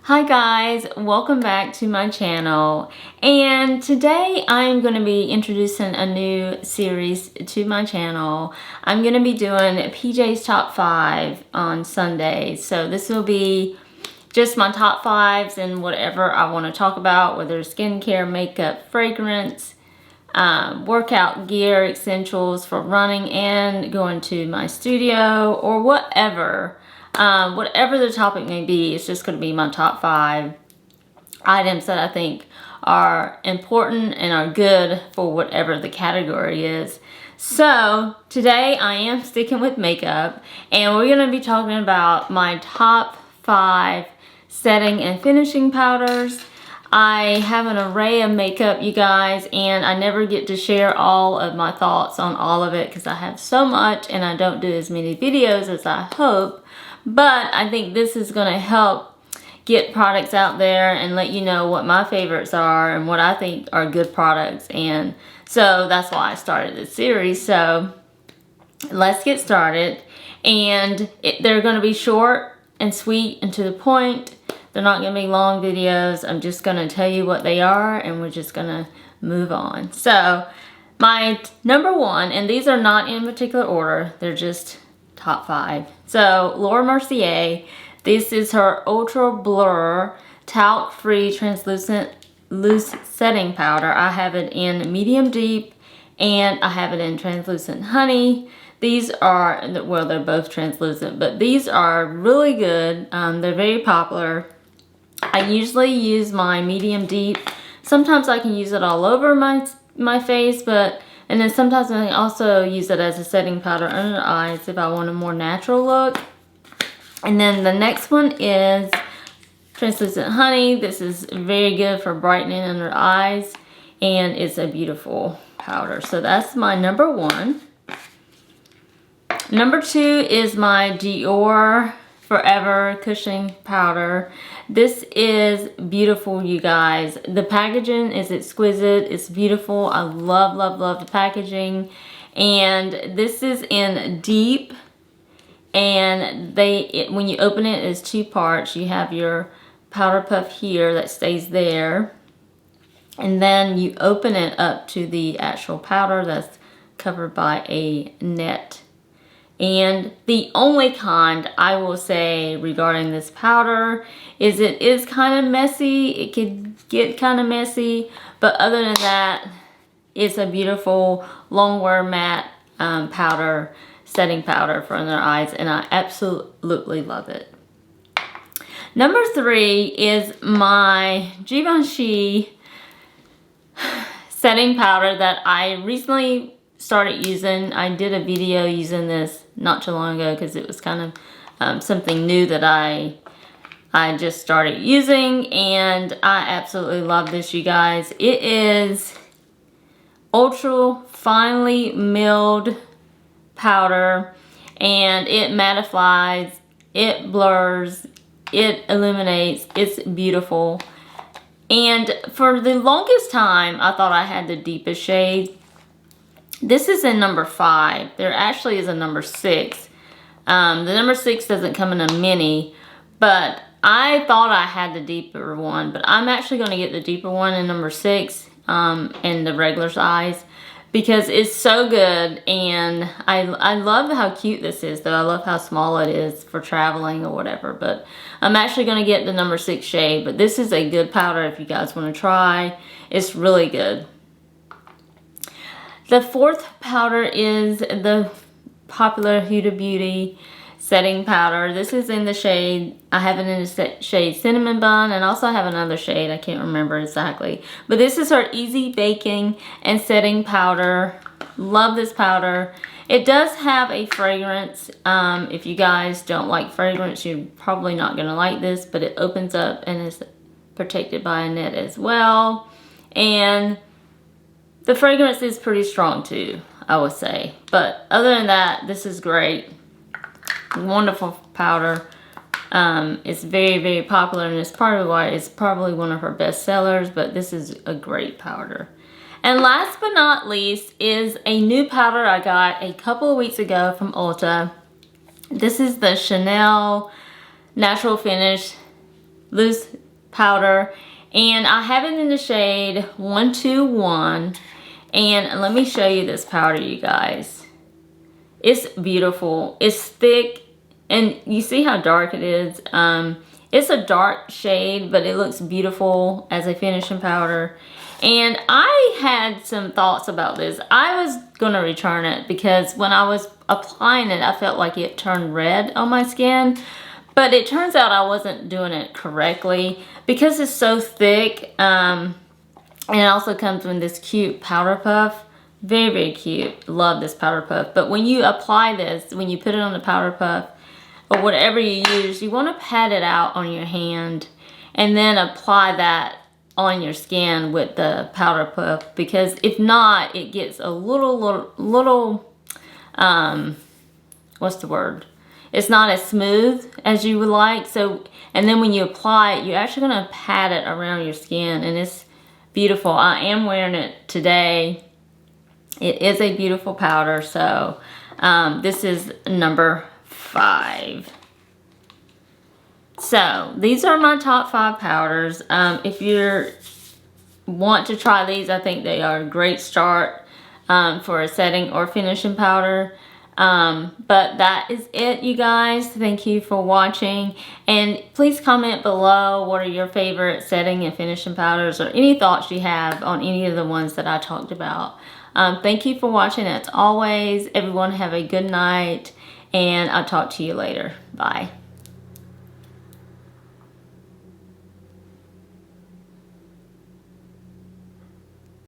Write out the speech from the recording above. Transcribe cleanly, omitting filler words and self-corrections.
Hi guys, welcome back to my channel, and today I'm going to be introducing a new series to my channel. I'm going to be doing PJ's top 5 on Sundays, so this will be just my top 5s and whatever I want to talk about, whether skincare, makeup, fragrance, workout gear, essentials for running and going to my studio, or whatever. Whatever the topic may be, it's just going to be my top 5 items that I think are important and are good for whatever the category is. So today I am sticking with makeup, and we're going to be talking about my top 5 setting and finishing powders. I have an array of makeup, you guys, and I never get to share all of my thoughts on all of it because I have so much and I don't do as many videos as I hope. But I think this is going to help get products out there and let you know what my favorites are and what I think are good products. And so that's why I started this series. So let's get started. And they're going to be short and sweet and to the point. They're not going to be long videos. I'm just going to tell you what they are and we're just going to move on. So my number 1, and these are not in particular order, they're just top 5. So Laura Mercier, this is her Ultra Blur Talc-Free Translucent Loose Setting Powder. I have it in medium deep and I have it in translucent honey. These are, well, they're both translucent, but these are really good. They're very popular. I usually use my medium deep. Sometimes I can use it all over my face, and then sometimes I also use it as a setting powder under the eyes if I want a more natural look. And then the next one is Translucent Honey. This is very good for brightening under the eyes, and it's a beautiful powder. So that's my number 1. Number 2 is my Dior Forever Cushioning Powder. This is beautiful, you guys. The packaging is exquisite. It's beautiful. I love, love, love the packaging. And this is in deep. And when you open it, it's 2 parts. You have your powder puff here that stays there. And then you open it up to the actual powder that's covered by a net. And the only kind I will say regarding this powder is it is kind of messy. It could get kind of messy, but other than that, it's a beautiful long wear matte powder, setting powder for under eyes, and I absolutely love it. Number 3 is my Givenchy setting powder that I recently started using. I did a video using this not too long ago because it was kind of something new that I just started using, and I absolutely love this, you guys. It is ultra finely milled powder, and it mattifies, it blurs, it illuminates. It's beautiful. And for the longest time I thought I had the deepest shade. This is in number 5. There actually is a number 6. The number 6 doesn't come in a mini, but I thought I had the deeper one, but I'm actually going to get the deeper one in number 6 in the regular size because it's so good. And I love how cute this is, though. I love how small it is for traveling or whatever, but I'm actually going to get the number 6 shade. But this is a good powder if you guys want to try. It's really good. The 4th powder is the popular Huda Beauty setting powder. This is in the shade, I have it in the shade Cinnamon Bun, and also I have another shade, I can't remember exactly. But this is her Easy Baking and Setting Powder. Love this powder. It does have a fragrance. If you guys don't like fragrance, you're probably not going to like this, but it opens up and is protected by a net as well. And the fragrance is pretty strong too, I would say. But other than that, this is great. Wonderful powder. It's very, very popular, and it's part of why it's probably one of her best sellers, but this is a great powder. And last but not least is a new powder I got a couple of weeks ago from Ulta. This is the Chanel Natural Finish loose powder, and I have it in the shade 121. And let me show you this powder, you guys. It's beautiful. It's thick, and you see how dark it is. It's a dark shade, but it looks beautiful as a finishing powder. And I had some thoughts about this. I was gonna return it because when I was applying it, I felt like it turned red on my skin. But it turns out I wasn't doing it correctly because it's so thick. And it also comes with this cute powder puff. Very, very cute. Love this powder puff. But when you apply this, when you put it on the powder puff, or whatever you use, you want to pat it out on your hand and then apply that on your skin with the powder puff, because if not, it gets a little what's the word? It's not as smooth as you would like. So, and then when you apply it, you're actually going to pat it around your skin, and it's beautiful. I am wearing it today. It is a beautiful powder. So this is number 5. So these are my top 5 powders. If you want to try these, I think they are a great start for a setting or finishing powder. But that is it, you guys. Thank you for watching, and please comment below what are your favorite setting and finishing powders, or any thoughts you have on any of the ones that I talked about. Thank you for watching. As always, everyone have a good night, and I'll talk to you later. Bye.